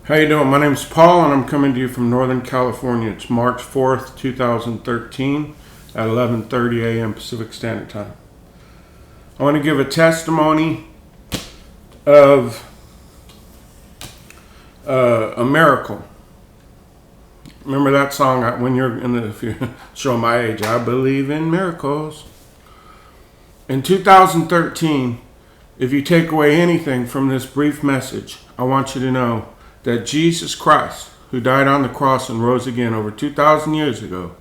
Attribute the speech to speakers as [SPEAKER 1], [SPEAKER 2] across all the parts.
[SPEAKER 1] How you doing? My name's Paul, and I'm coming to you from Northern California. It's March 4th, 2013, at 11:30 a.m. Pacific Standard Time. I want to give a testimony of a miracle. Remember that song when you're if you show my age, I believe in miracles. In 2013, if you take away anything from this brief message, I want you to know that Jesus Christ, who died on the cross and rose again over 2,000 years ago,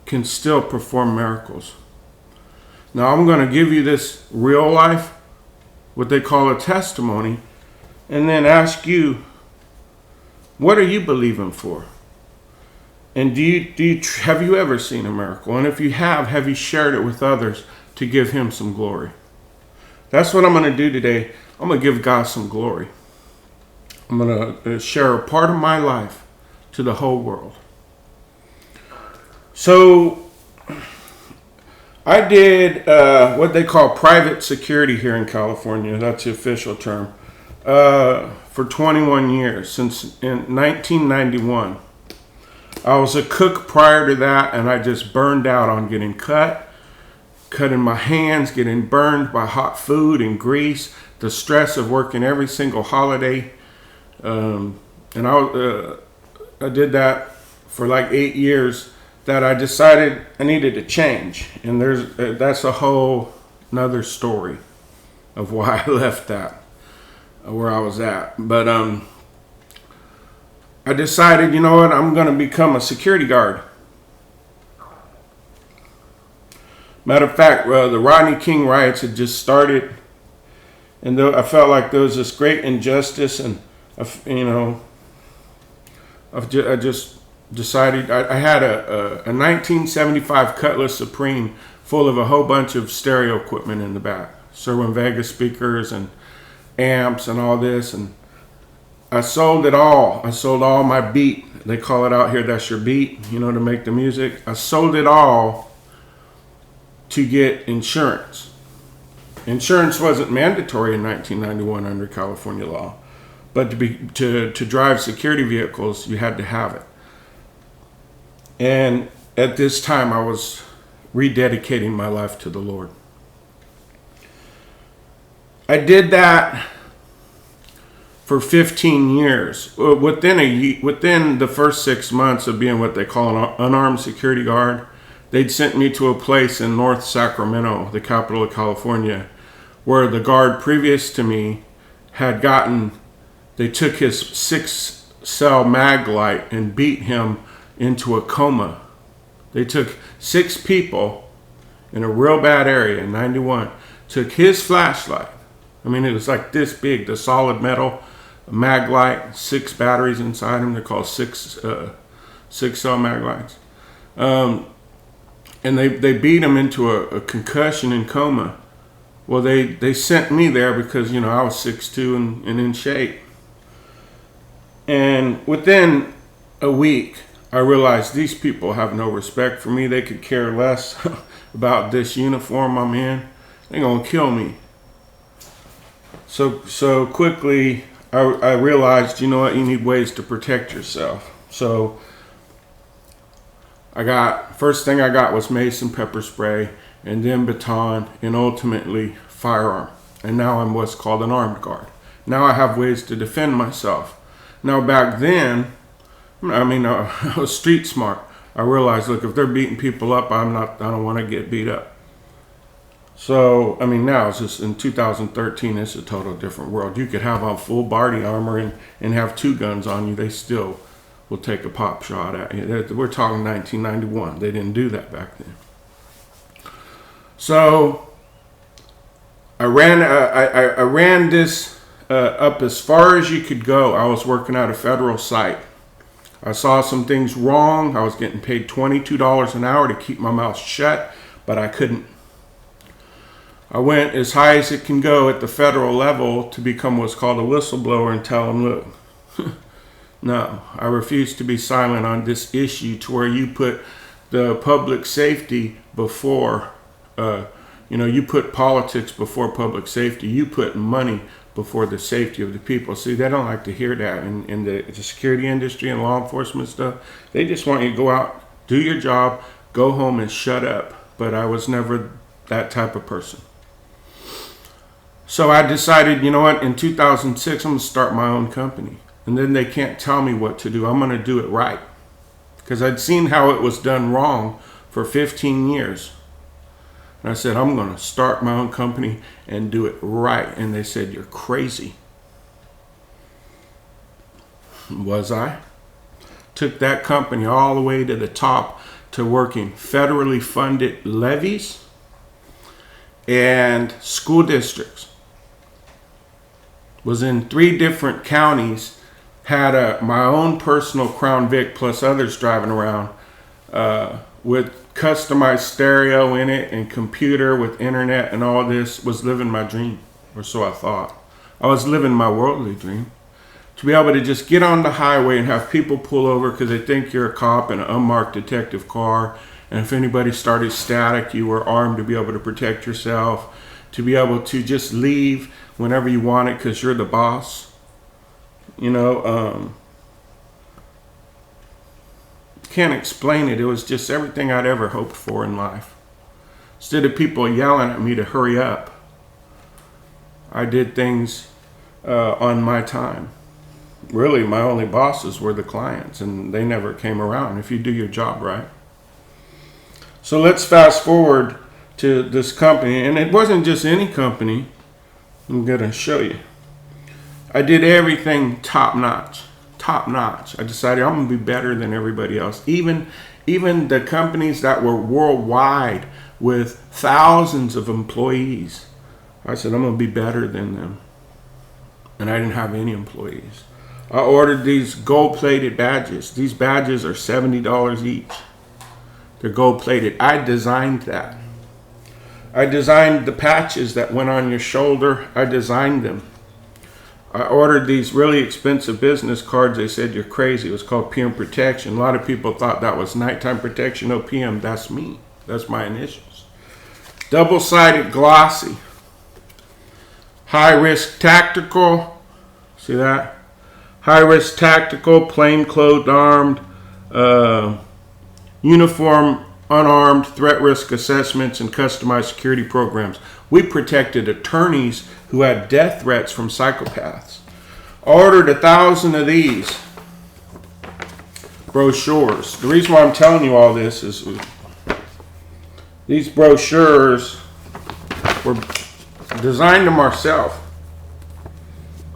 [SPEAKER 1] can still perform miracles. Now I'm going to give you this real life, what they call a testimony, and then ask you, what are you believing for? And have you ever seen a miracle? And if you have you shared it with others to give him some glory? That's what I'm going to do today. I'm going to give God some glory. I'm going to share a part of my life to the whole world. So I did what they call private security here in California. That's the official term. For 21 years, since in 1991. I was a cook prior to that, and I just burned out on getting cutting my hands, getting burned by hot food and grease, the stress of working every single holiday. And I did that for like 8 years, that I decided I needed to change. And that's a whole another story of why I left that, where I was at. But I decided, you know what, I'm going to become a security guard. Matter of fact, the Rodney King riots had just started, and I felt like there was this great injustice, and I just decided I had a 1975 Cutlass Supreme full of a whole bunch of stereo equipment in the back, Sherwin Vega speakers and amps and all this, and I sold it all. I sold all my beat. They call it out here, that's your beat, to make the music. I sold it all to get insurance. Insurance wasn't mandatory in 1991 under California law, but to drive security vehicles, you had to have it. And at this time, I was rededicating my life to the Lord. I did that for 15 years. Within the first 6 months of being what they call an unarmed security guard, they'd sent me to a place in North Sacramento, the capital of California, where the guard previous to me they took his 6-cell mag light and beat him into a coma. They took 6 people in a real bad area in 91, took his flashlight. I mean, it was like this big, the solid metal mag light, 6 batteries inside them. They're called 6-cell mag lights. And they beat him into a concussion and coma. Well, they sent me there because, I was 6'2" and in shape. And within a week, I realized these people have no respect for me. They could care less about this uniform I'm in. They're going to kill me. So quickly, I realized, you know what, you need ways to protect yourself. So first thing I got was mace and pepper spray, and then baton, and ultimately firearm. And now I'm what's called an armed guard. Now I have ways to defend myself. Now back then, I was street smart. I realized, look, if they're beating people up, I don't want to get beat up. So, now it's just in 2013, it's a total different world. You could have on full body armor and have 2 guns on you. They still will take a pop shot at you. We're talking 1991. They didn't do that back then. So I ran this up as far as you could go. I was working at a federal site. I saw some things wrong. I was getting paid $22 an hour to keep my mouth shut, but I couldn't. I went as high as it can go at the federal level to become what's called a whistleblower and tell them, look, no, I refuse to be silent on this issue to where you put the public safety before, you put politics before public safety. You put money before the safety of the people. See, they don't like to hear that in the security industry and law enforcement stuff. They just want you to go out, do your job, go home and shut up. But I was never that type of person. So I decided, you know what, in 2006, I'm going to start my own company. And then they can't tell me what to do. I'm going to do it right. Because I'd seen how it was done wrong for 15 years. And I said, I'm going to start my own company and do it right. And they said, you're crazy. Was I? Took that company all the way to the top to working federally funded levies and school districts. Was in 3 different counties, had my own personal Crown Vic plus others driving around with customized stereo in it and computer with internet and all this. Was living my dream, or so I thought. I was living my worldly dream. To be able to just get on the highway and have people pull over because they think you're a cop in an unmarked detective car. And if anybody started static, you were armed to be able to protect yourself. To be able to just leave whenever you want it because you're the boss. You know, can't explain it. It was just everything I'd ever hoped for in life. Instead of people yelling at me to hurry up, I did things on my time. Really, my only bosses were the clients, and they never came around if you do your job right. So let's fast forward to this company, and it wasn't just any company. I'm going to show you. I did everything top notch. I decided I'm going to be better than everybody else. Even the companies that were worldwide with thousands of employees, I said I'm going to be better than them. And I didn't have any employees. I ordered these gold-plated badges. These badges are $70 each. They're gold-plated. I designed that. I designed the patches that went on your shoulder. I designed them. I ordered these really expensive business cards. They said, you're crazy. It was called PM Protection. A lot of people thought that was nighttime protection. No, PM, that's me. That's my initials. Double-sided glossy. High-risk tactical. See that? High-risk tactical, plainclothes armed, uniform unarmed threat risk assessments and customized security programs. We protected attorneys who had death threats from psychopaths. Ordered 1,000 of these brochures. The reason why I'm telling you all this is these brochures were designed them ourselves.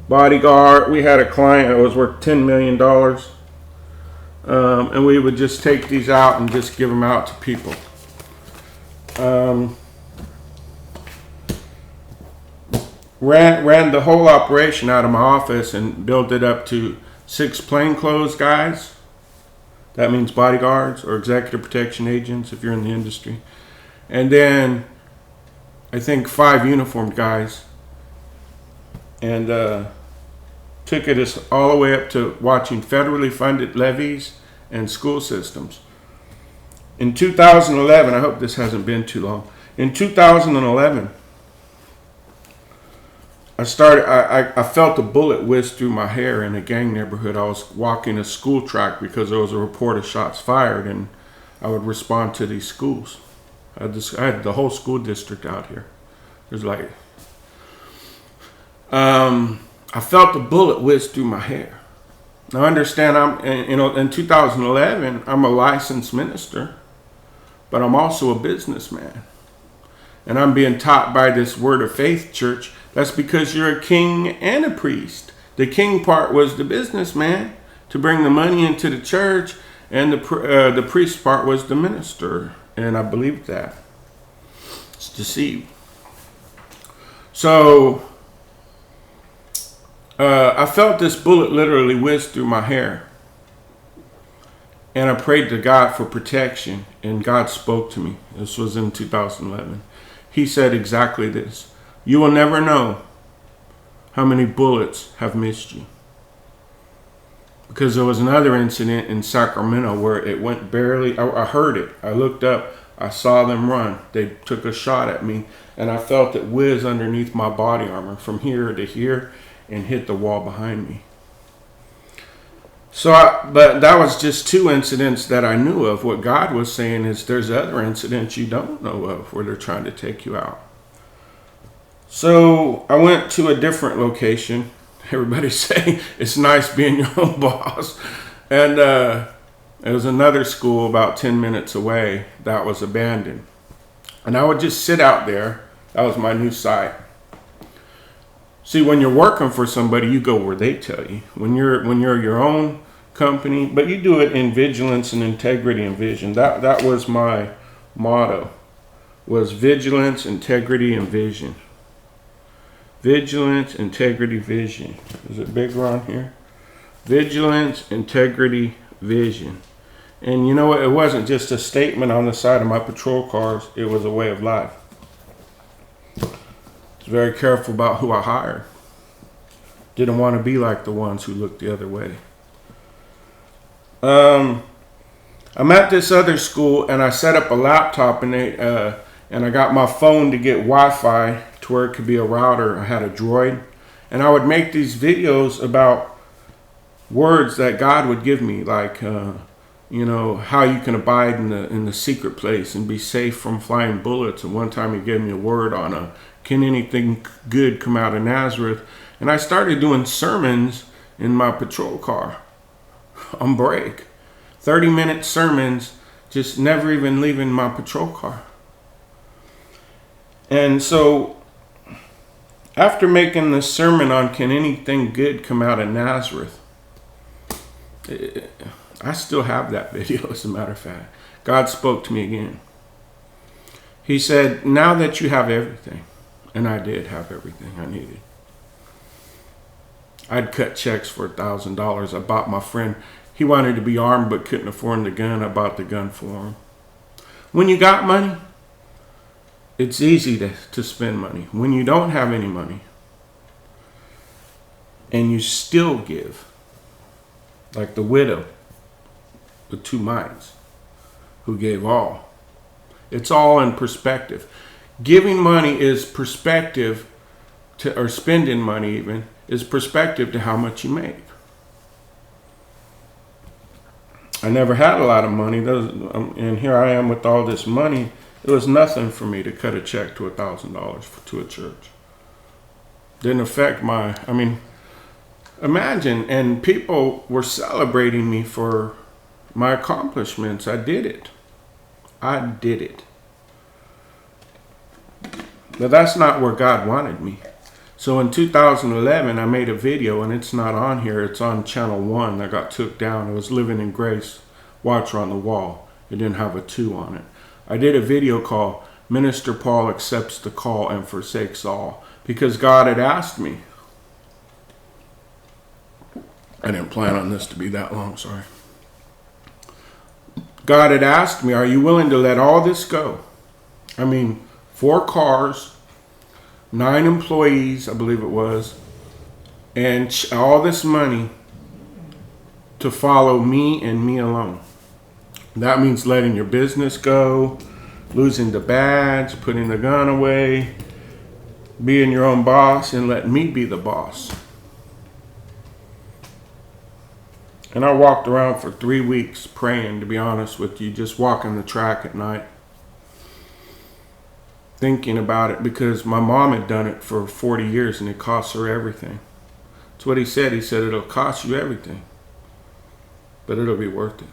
[SPEAKER 1] Bodyguard, we had a client that was worth $10 million. And we would just take these out and just give them out to people. Ran the whole operation out of my office and built it up to 6 plainclothes guys. That means bodyguards or executive protection agents if you're in the industry. And then I think 5 uniformed guys. And took it all the way up to watching federally funded levies and school systems. In 2011, I hope this hasn't been too long. In 2011, I felt a bullet whiz through my hair in a gang neighborhood. I was walking a school track because there was a report of shots fired, and I would respond to these schools. I had the whole school district out here. There's like, I felt the bullet whiz through my hair. Now understand, in 2011, I'm a licensed minister, but I'm also a businessman. And I'm being taught by this Word of Faith church, that's because you're a king and a priest. The king part was the businessman to bring the money into the church, and the priest part was the minister. And I believed that. It's deceived. So I felt this bullet literally whiz through my hair. And I prayed to God for protection, and God spoke to me. This was in 2011. He said exactly this. You will never know how many bullets have missed you. Because there was another incident in Sacramento where it went barely, I heard it. I looked up, I saw them run. They took a shot at me, and I felt it whiz underneath my body armor from here to here and hit the wall behind me. But that was just 2 incidents that I knew of. What God was saying is there's other incidents you don't know of where they're trying to take you out. So I went to a different location. Everybody say it's nice being your own boss. And it was another school about 10 minutes away that was abandoned. And I would just sit out there. That was my new site. See, when you're working for somebody, you go where they tell you. When you're your own company, but you do it in vigilance and integrity and vision. That was my motto, was vigilance, integrity, and vision. Vigilance, integrity, vision. Is it bigger on here? Vigilance, integrity, vision. And you know what? It wasn't just a statement on the side of my patrol cars. It was a way of life. I was very careful about who I hired. Didn't want to be like the ones who looked the other way. I'm at this other school, and I set up a laptop, and I got my phone to get Wi-Fi to where it could be a router. I had a Droid, and I would make these videos about words that God would give me, like how you can abide in the secret place and be safe from flying bullets. And one time he gave me a word on can anything good come out of Nazareth? And I started doing sermons in my patrol car on break. 30-minute sermons, just never even leaving my patrol car. And so after making this sermon on can anything good come out of Nazareth, I still have that video, as a matter of fact. God spoke to me again. He said, now that you have everything, and I did have everything I needed. I'd cut checks for $1,000. I bought my friend, he wanted to be armed but couldn't afford the gun. I bought the gun for him. When you got money, it's easy to spend money. When you don't have any money, and you still give, like the widow with 2 mites who gave all. It's all in perspective. Giving money is perspective or spending money even, is perspective to how much you make. I never had a lot of money, and here I am with all this money. It was nothing for me to cut a check to $1,000 to a church. Didn't affect imagine, and people were celebrating me for my accomplishments. I did it. But that's not where God wanted me. So in 2011, I made a video, and it's not on here. It's on channel 1 that got took down. It was Living in Grace, Watcher on the Wall. It didn't have a 2 on it. I did a video called Minister Paul Accepts the Call and Forsakes All, because God had asked me. I didn't plan on this to be that long, sorry. God had asked me, are you willing to let all this go? 4 cars, 9 employees, I believe it was, and all this money to follow me and me alone. That means letting your business go, losing the badge, putting the gun away, being your own boss, and letting me be the boss. And I walked around for 3 weeks praying, to be honest with you, just walking the track at night, thinking about it, because my mom had done it for 40 years and it cost her everything. That's what he said. He said, it'll cost you everything, but it'll be worth it.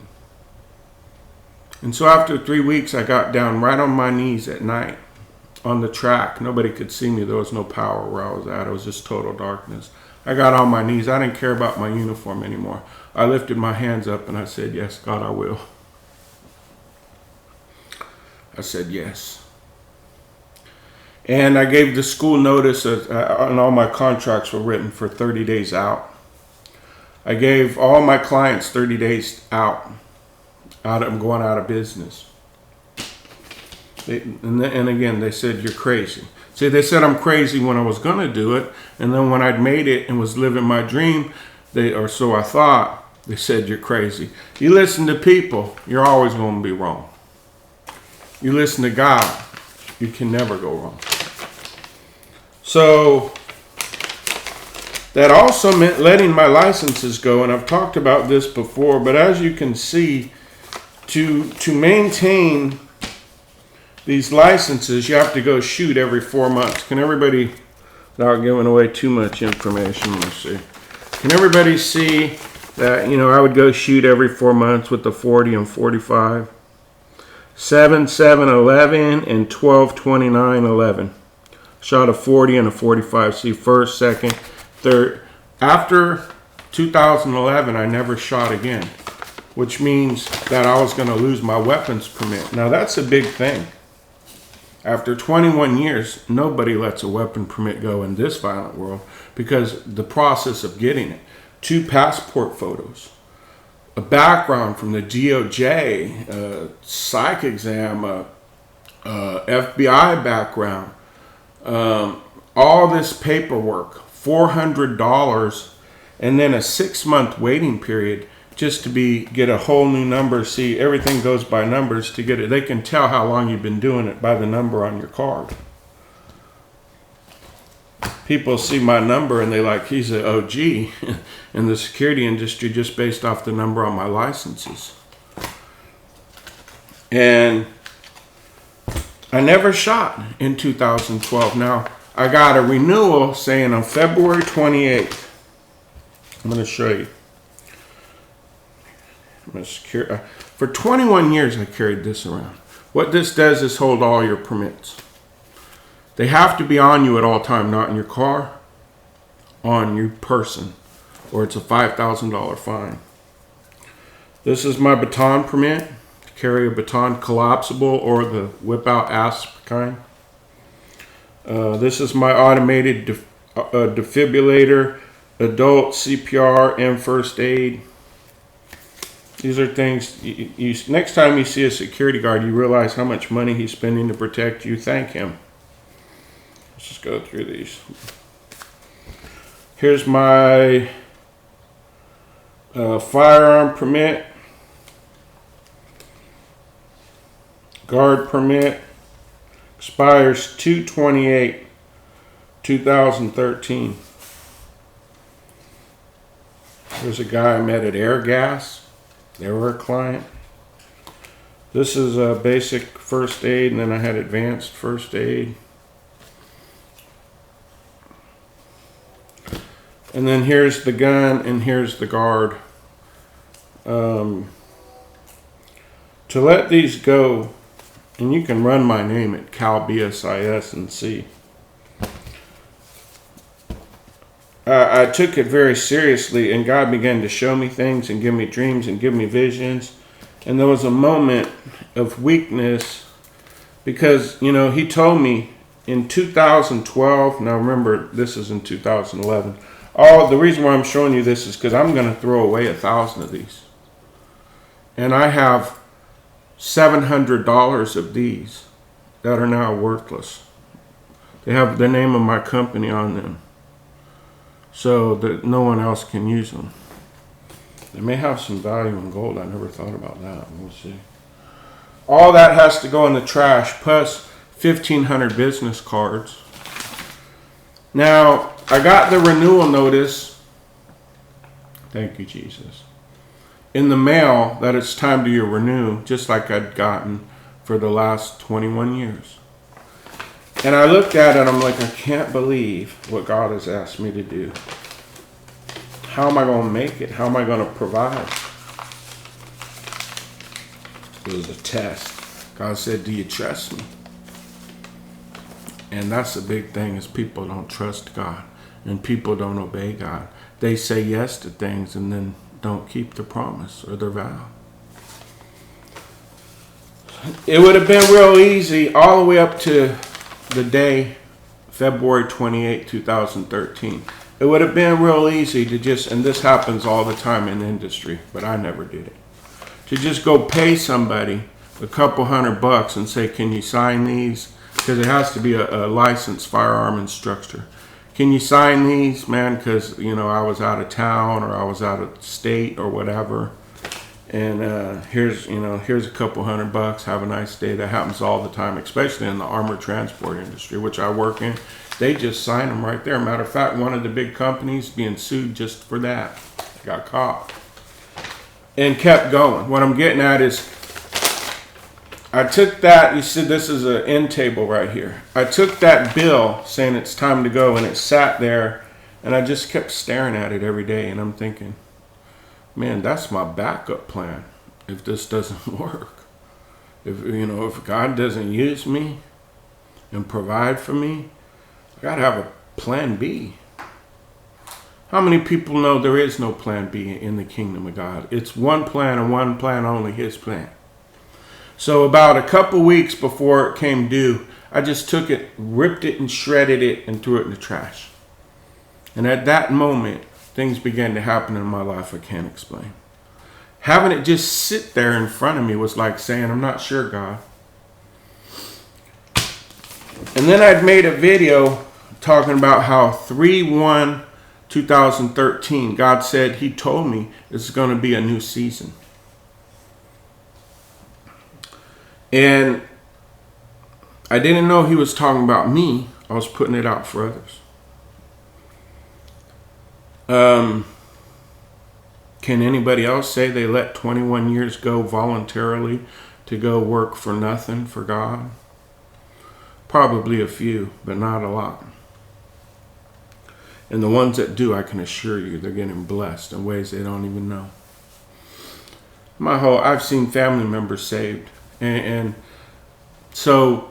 [SPEAKER 1] And so after 3 weeks, I got down right on my knees at night on the track. Nobody could see me. There was no power where I was at. It was just total darkness. I got on my knees. I didn't care about my uniform anymore. I lifted my hands up and I said, yes, God, I will. I said, yes. And I gave the school notice, and all my contracts were written for 30 days out. I gave all my clients 30 days out. I'm going out of business. And again, they said, you're crazy. See, they said I'm crazy when I was going to do it. And then when I'd made it and was living my dream, or so I thought, they said, you're crazy. You listen to people, you're always going to be wrong. you listen to God, you can never go wrong. So that also meant letting my licenses go, and I've talked about this before, but as you can see, to maintain these licenses, you have to go shoot every 4 months. Can everybody, without giving away too much information, let's see. Can everybody see that, I would go shoot every 4 months with the 40 and 45? 7, 7, 11, and 12, 29, 11. Shot a 40 and a 45. See, first, second, third. After 2011, I never shot again, which means that I was going to lose my weapons permit. Now, that's a big thing. After 21 years, nobody lets a weapon permit go in this violent world because the process of getting it, 2 passport photos, a background from the DOJ, psych exam, FBI background, all this paperwork, $400, and then a 6-month waiting period just to get a whole new number. See, everything goes by numbers to get it. They can tell how long you've been doing it by the number on your card. People see my number and they like, he's an OG in the security industry just based off the number on my licenses. And I never shot in 2012. Now, I got a renewal saying on February 28th. I'm going to show you. For 21 years, I carried this around. What this does is hold all your permits. They have to be on you at all time, not in your car, on your person, or it's a $5,000 fine. This is my baton permit, to carry a baton collapsible or the whip-out asp kind. This is my automated defibrillator, adult CPR, and first aid. These are things, next time you see a security guard, you realize how much money he's spending to protect you. Thank him. Let's just go through these. Here's my firearm permit, guard permit, expires 2/28/2013. There's a guy I met at Air Gas. They were a client. This is a basic first aid, and then I had advanced first aid. And then here's the gun, and here's the guard. To let these go, and you can run my name at CalBSIS and see. I took it very seriously, and God began to show me things and give me dreams and give me visions. And there was a moment of weakness because, he told me in 2012, now remember, this is in 2011. The reason why I'm showing you this is because I'm going to throw away 1,000 of these. And I have $700 of these that are now worthless. They have the name of my company on them, so that no one else can use them. They may have some value in gold. I never thought about that. We'll see. All that has to go in the trash, plus 1,500 business cards. Now, I got the renewal notice, thank you, Jesus, in the mail that it's time to renew, just like I'd gotten for the last 21 years. And I looked at it, I'm like, I can't believe what God has asked me to do. How am I going to make it? How am I going to provide? It was a test. God said, do you trust me? And that's the big thing, is people don't trust God. And people don't obey God. They say yes to things and then don't keep the promise or their vow. It would have been real easy all the way up to the day, February 28, 2013. It would have been real easy to just, and this happens all the time in the industry, but I never did it, to just go pay somebody a couple $100 and say, can you sign these? Because it has to be a licensed firearm instructor. Can you sign these, man? Because, I was out of town or I was out of state or whatever. And here's a couple $100. Have a nice day. That happens all the time, especially in the armored transport industry, which I work in. They just sign them right there. Matter of fact, one of the big companies being sued just for that. Got caught. And kept going. What I'm getting at is, I took that, you see this is an end table right here. I took that bill saying it's time to go, and it sat there, and I just kept staring at it every day, and I'm thinking, man, that's my backup plan if this doesn't work. If God doesn't use me and provide for me, I gotta have a plan B. How many people know there is no plan B in the kingdom of God? It's one plan and one plan only, his plan. So about a couple weeks before it came due, I just took it, ripped it and shredded it and threw it in the trash. And at that moment, things began to happen in my life I can't explain. Having it just sit there in front of me was like saying, I'm not sure, God. And then I'd made a video talking about how 3/1/2013, God said, he told me this is going to be a new season. And I didn't know he was talking about me. I was putting it out for others. Can anybody else say they let 21 years go voluntarily to go work for nothing for God? Probably a few, but not a lot. And the ones that do, I can assure you, they're getting blessed in ways they don't even know. I've seen family members saved. And so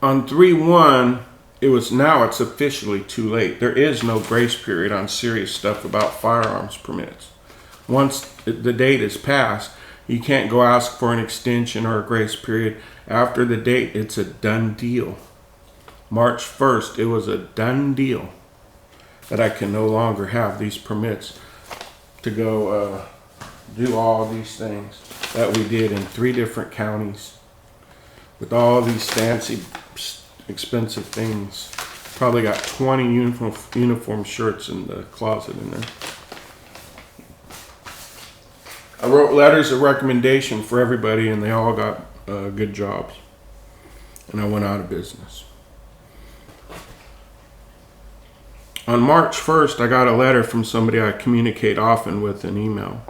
[SPEAKER 1] on 3/1, it's officially too late. There is no grace period on serious stuff about firearms permits. Once the date is passed, you can't go ask for an extension or a grace period. After the date, it's a done deal. March 1st, it was a done deal that I can no longer have these permits to go do all these things that we did in 3 different counties with all these fancy, expensive things. Probably got 20 uniform shirts in the closet in there. I wrote letters of recommendation for everybody, and they all got good jobs. And I went out of business. On March 1st, I got a letter from somebody I communicate often with in email.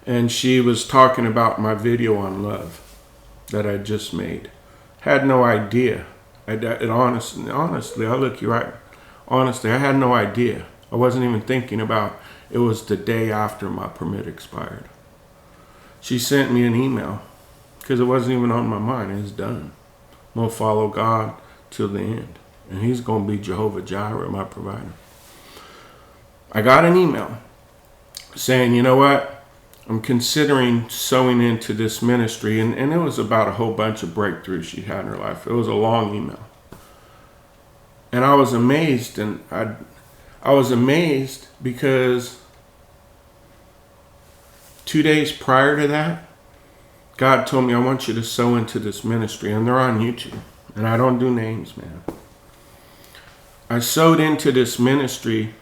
[SPEAKER 1] And she was talking about my video on love that I just made. Had no idea. Honestly, I'll look you right. Honestly, I had no idea. I wasn't even thinking about it. Was the day after my permit expired. She sent me an email because it wasn't even on my mind. It's done. I'm going to follow God till the end. And he's going to be Jehovah Jireh, my provider. I got an email saying, you know what? I'm considering sowing into this ministry. And it was about a whole bunch of breakthroughs she had in her life. It was a long email. And I was amazed. And I was amazed because 2 days prior to that, God told me, I want you to sow into this ministry. And they're on YouTube. And I don't do names, man. I sowed into this ministry.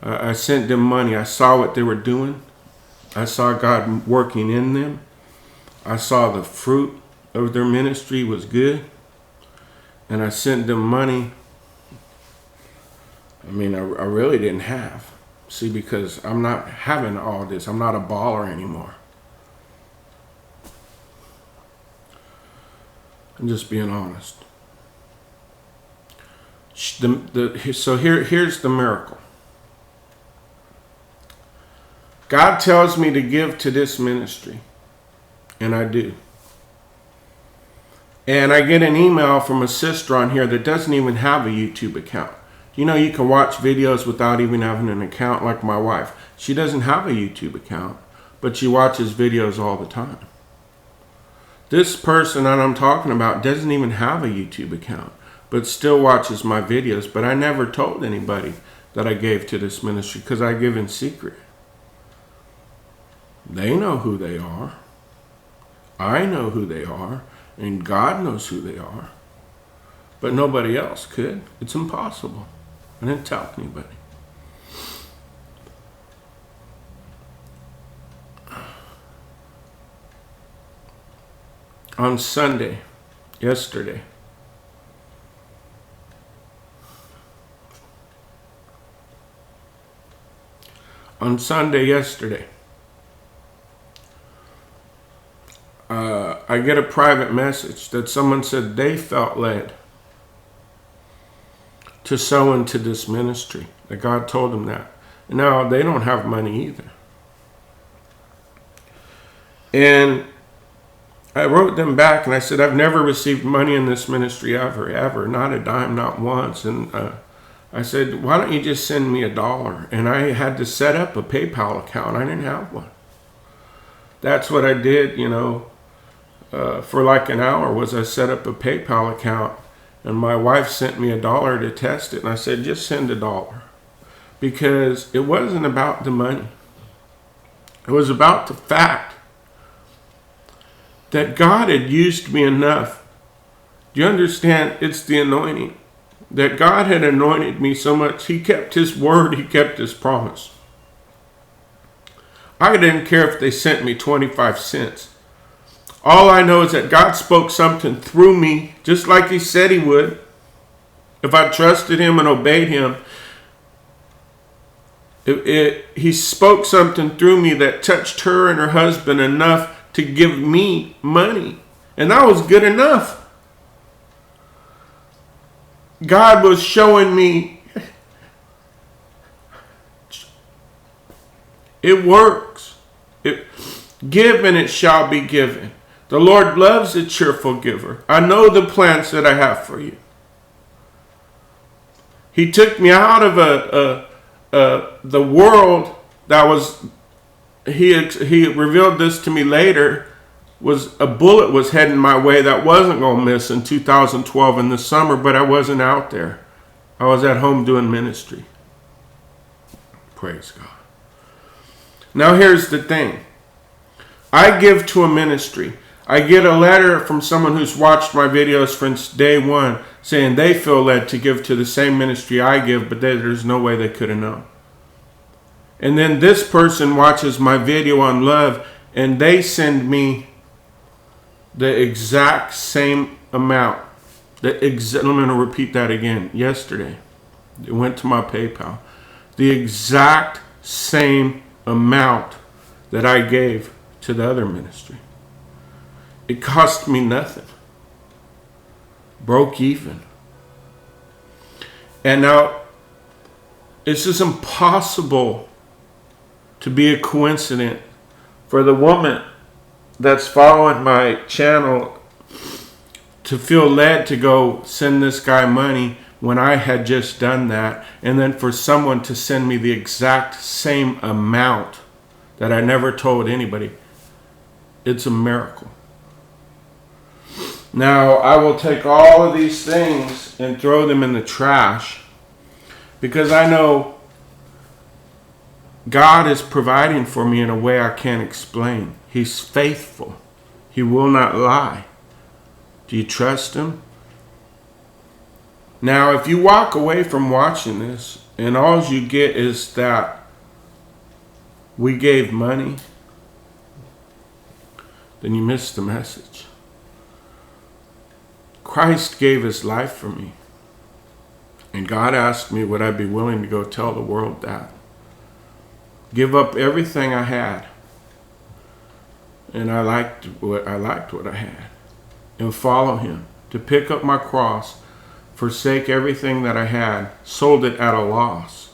[SPEAKER 1] I sent them money. I saw what they were doing. I saw God working in them. I saw the fruit of their ministry was good. And I sent them money. I mean, I really didn't have. See, because I'm not having all this. I'm not a baller anymore. I'm just being honest. So here's the miracle. God tells me to give to this ministry, and I do. And I get an email from a sister on here that doesn't even have a YouTube account. You know, you can watch videos without even having an account, like my wife. She doesn't have a YouTube account, but she watches videos all the time. This person that I'm talking about doesn't even have a YouTube account, but still watches my videos. But I never told anybody that I gave to this ministry because I give in secret. They know who they are. I know who they are. And God knows who they are. But nobody else could. It's impossible. I didn't tell anybody. on Sunday, yesterday, I get a private message that someone said they felt led to sow into this ministry, that God told them that. Now, they don't have money either. And I wrote them back and I said, I've never received money in this ministry ever, not a dime, not once. And I said, why don't you just send me $1? And I had to set up a PayPal account. I didn't have one. That's what I did, for like an hour, was I set up a PayPal account, and my wife sent me $1 to test it. And I said, just send $1. Because it wasn't about the money. It was about the fact that God had used me enough. Do you understand? It's the anointing. That God had anointed me so much. He kept his word. He kept his promise. I didn't care if they sent me 25 cents. All I know is that God spoke something through me, just like he said he would. If I trusted him and obeyed him, he spoke something through me that touched her and her husband enough to give me money. And that was good enough. God was showing me it works. Give and it shall be given. The Lord loves a cheerful giver. I know the plans that I have for you. He took me out of the world that was, he revealed this to me later, was a bullet was heading my way that wasn't going to miss in 2012 in the summer, but I wasn't out there. I was at home doing ministry. Praise God. Now here's the thing. I give to a ministry. I get a letter from someone who's watched my videos since day one saying they feel led to give to the same ministry I give, but there's no way they could have known. And then this person watches my video on love and they send me the exact same amount. I'm going to repeat that again. Yesterday, it went to my PayPal. The exact same amount that I gave to the other ministry. It cost me nothing. Broke even. And now, it's just impossible to be a coincidence for the woman that's following my channel to feel led to go send this guy money when I had just done that, and then for someone to send me the exact same amount that I never told anybody. It's a miracle. Now, I will take all of these things and throw them in the trash because I know God is providing for me in a way I can't explain. He's faithful. He will not lie. Do you trust him? Now, if you walk away from watching this and all you get is that we gave money, then you missed the message. Christ gave his life for me. And God asked me, would I be willing to go tell the world that? Give up everything I had. And I liked what I had. And follow him. To pick up my cross, forsake everything that I had, sold it at a loss,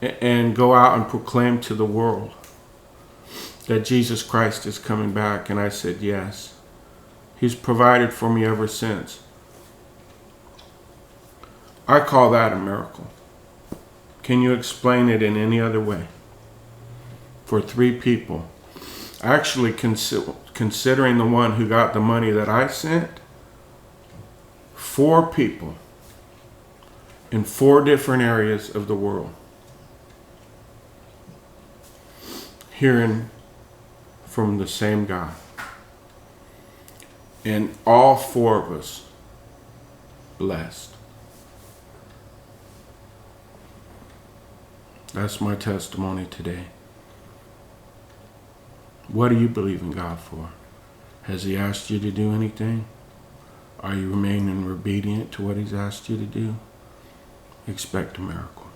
[SPEAKER 1] and go out and proclaim to the world that Jesus Christ is coming back. And I said yes. He's provided for me ever since. I call that a miracle. Can you explain it in any other way? For 3 people. Actually, considering the one who got the money that I sent, 4 people in 4 different areas of the world hearing from the same God. And all 4 of us blessed. That's my testimony today. What do you believe in God for? Has He asked you to do anything? Are you remaining obedient to what He's asked you to do? Expect a miracle.